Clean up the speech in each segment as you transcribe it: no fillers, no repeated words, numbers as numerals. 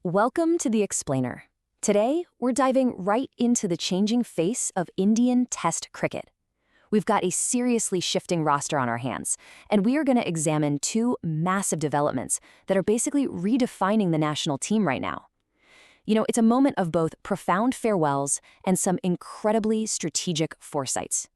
Welcome to The Explainer. Today, we're diving right into the changing face of Indian Test cricket. We've got a seriously shifting roster on our hands, and we are going to examine two massive developments that are basically redefining the national team right now. It's a moment of both profound farewells and some incredibly strategic foresights.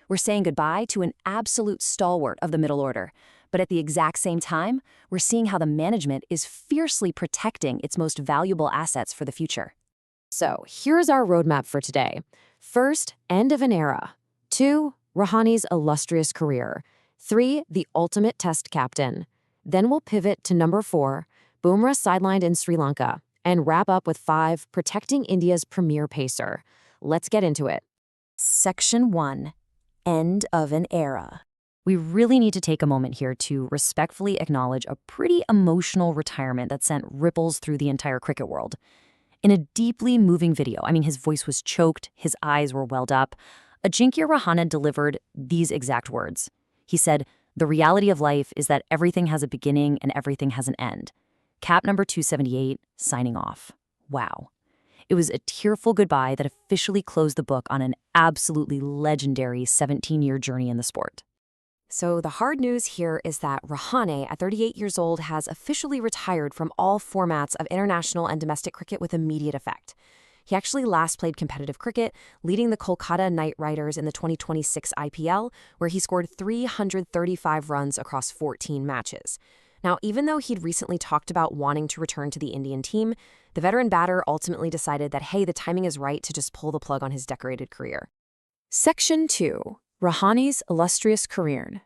We're saying goodbye to an absolute stalwart of the middle order, but at the exact same time, we're seeing how the management is fiercely protecting its most valuable assets for the future. So here's our roadmap for today. First, end of an era. 2, Rahani's illustrious career. 3, the ultimate test captain. Then we'll pivot to number 4, Bumrah sidelined in Sri Lanka, and wrap up with 5, protecting India's premier pacer. Let's get into it. Section 1. End of an era. We really need to take a moment here to respectfully acknowledge a pretty emotional retirement that sent ripples through the entire cricket world. In a deeply moving video, his voice was choked, his eyes were welled up, Ajinkya Rahane delivered these exact words. He said, "The reality of life is that everything has a beginning and everything has an end. Cap number 278, signing off." Wow. It was a tearful goodbye that officially closed the book on an absolutely legendary 17-year journey in the sport. So the hard news here is that Rahane, at 38 years old, has officially retired from all formats of international and domestic cricket with immediate effect. He actually last played competitive cricket, leading the Kolkata Knight Riders in the 2026 IPL, where he scored 335 runs across 14 matches. Now, even though he'd recently talked about wanting to return to the Indian team, the veteran batter ultimately decided that, hey, the timing is right to just pull the plug on his decorated career. Section 2. Rahane's illustrious career.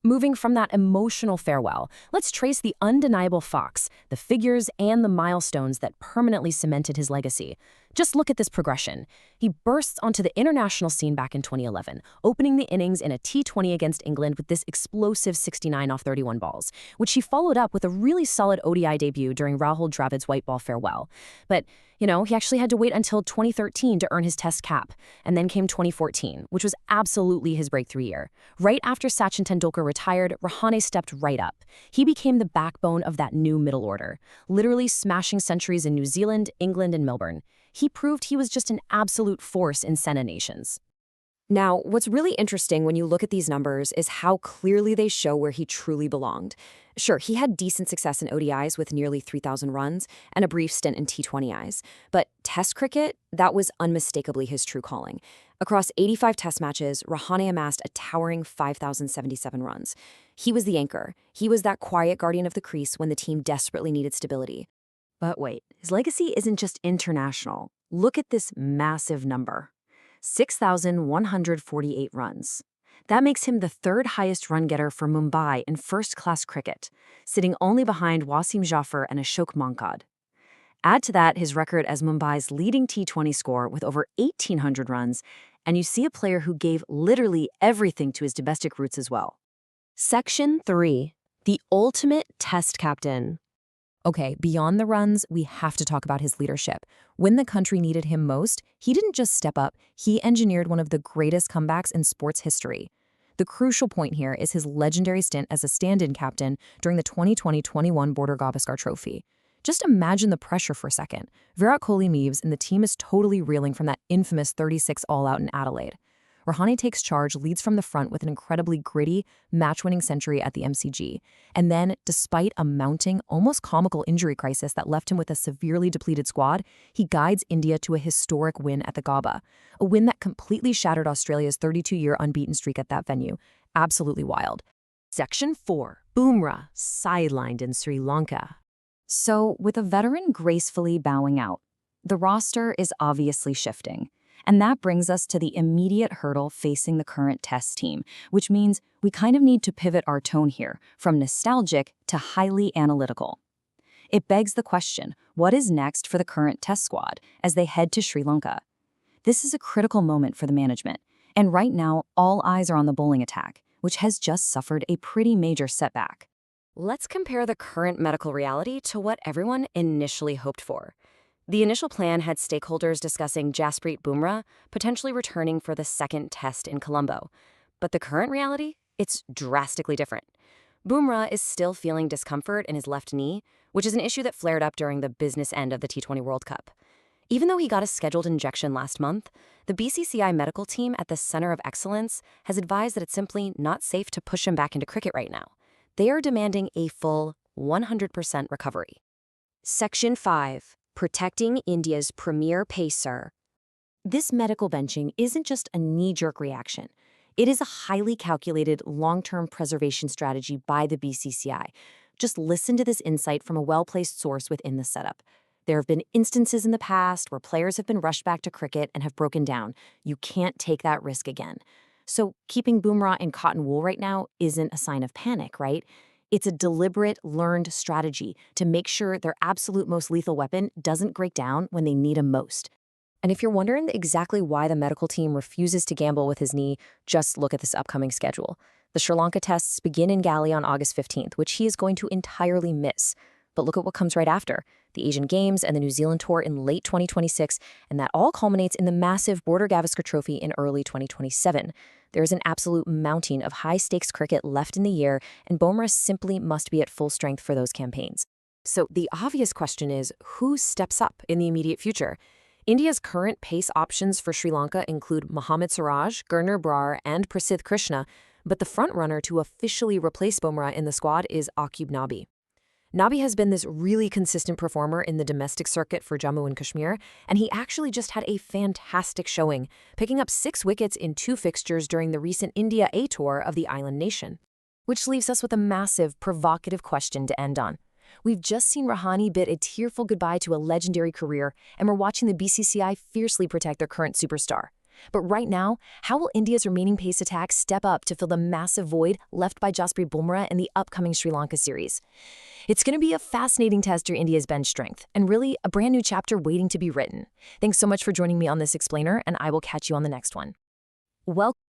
Moving from that emotional farewell, let's trace the undeniable facts, the figures and the milestones that permanently cemented his legacy. Just look at this progression. He bursts onto the international scene back in 2011, opening the innings in a T20 against England with this explosive 69 off 31 balls, which he followed up with a really solid ODI debut during Rahul Dravid's white ball farewell. But, he actually had to wait until 2013 to earn his test cap, and then came 2014, which was absolutely his breakthrough year. Right after Sachin Tendulkar retired, Rahane stepped right up. He became the backbone of that new middle order, literally smashing centuries in New Zealand, England, and Melbourne. He proved he was just an absolute force in Sena Nations. Now, what's really interesting when you look at these numbers is how clearly they show where he truly belonged. Sure, he had decent success in ODIs with nearly 3,000 runs and a brief stint in T20Is, but Test cricket, that was unmistakably his true calling. Across 85 Test matches, Rahane amassed a towering 5,077 runs. He was the anchor. He was that quiet guardian of the crease when the team desperately needed stability. But wait, his legacy isn't just international. Look at this massive number. 6,148 runs. That makes him the third highest run getter for Mumbai in first-class cricket, sitting only behind Wasim Jaffer and Ashok Mankad. Add to that his record as Mumbai's leading T20 scorer with over 1,800 runs, and you see a player who gave literally everything to his domestic roots as well. Section 3. The ultimate test captain. Okay, beyond the runs, we have to talk about his leadership. When the country needed him most, he didn't just step up, he engineered one of the greatest comebacks in sports history. The crucial point here is his legendary stint as a stand-in captain during the 2020-21 Border Gavaskar Trophy. Just imagine the pressure for a second. Virat Kohli leaves and the team is totally reeling from that infamous 36 all-out in Adelaide. Rahane takes charge, leads from the front with an incredibly gritty, match-winning century at the MCG. And then, despite a mounting, almost comical injury crisis that left him with a severely depleted squad, he guides India to a historic win at the Gabba, a win that completely shattered Australia's 32-year unbeaten streak at that venue. Absolutely wild. Section 4. Bumrah sidelined in Sri Lanka. So, with a veteran gracefully bowing out, the roster is obviously shifting. And that brings us to the immediate hurdle facing the current Test team, which means we kind of need to pivot our tone here from nostalgic to highly analytical. It begs the question, what is next for the current Test squad as they head to Sri Lanka? This is a critical moment for the management, and right now all eyes are on the bowling attack, which has just suffered a pretty major setback. Let's compare the current medical reality to what everyone initially hoped for. The initial plan had stakeholders discussing Jasprit Bumrah potentially returning for the second test in Colombo. But the current reality? It's drastically different. Bumrah is still feeling discomfort in his left knee, which is an issue that flared up during the business end of the T20 World Cup. Even though he got a scheduled injection last month, the BCCI medical team at the Center of Excellence has advised that it's simply not safe to push him back into cricket right now. They are demanding a full 100% recovery. Section 5. Protecting India's premier pacer. This medical benching isn't just a knee-jerk reaction. It is a highly calculated long-term preservation strategy by the BCCI. Just listen to this insight from a well-placed source within the setup. There have been instances in the past where players have been rushed back to cricket and have broken down. You can't take that risk again. So keeping Bumrah in cotton wool right now isn't a sign of panic, right? It's a deliberate, learned strategy to make sure their absolute most lethal weapon doesn't break down when they need him most. And if you're wondering exactly why the medical team refuses to gamble with his knee, just look at this upcoming schedule. The Sri Lanka tests begin in Galley on August 15th, which he is going to entirely miss. But look at what comes right after, the Asian Games and the New Zealand Tour in late 2026, and that all culminates in the massive Border Gavaskar Trophy in early 2027. There is an absolute mountain of high-stakes cricket left in the year, and Bumrah simply must be at full strength for those campaigns. So the obvious question is, who steps up in the immediate future? India's current pace options for Sri Lanka include Mohammad Siraj, Gurner Brar, and Prasidh Krishna, but the frontrunner to officially replace Bumrah in the squad is Aqib Nabi. Nabi has been this really consistent performer in the domestic circuit for Jammu and Kashmir, and he actually just had a fantastic showing, picking up 6 wickets in 2 fixtures during the recent India A tour of the island nation. Which leaves us with a massive, provocative question to end on. We've just seen Rahane bid a tearful goodbye to a legendary career, and we're watching the BCCI fiercely protect their current superstar. But right now, how will India's remaining pace attack step up to fill the massive void left by Jasprit Bumrah in the upcoming Sri Lanka series? It's going to be a fascinating test for India's bench strength, and really a brand new chapter waiting to be written. Thanks so much for joining me on this explainer, and I will catch you on the next one. Welcome.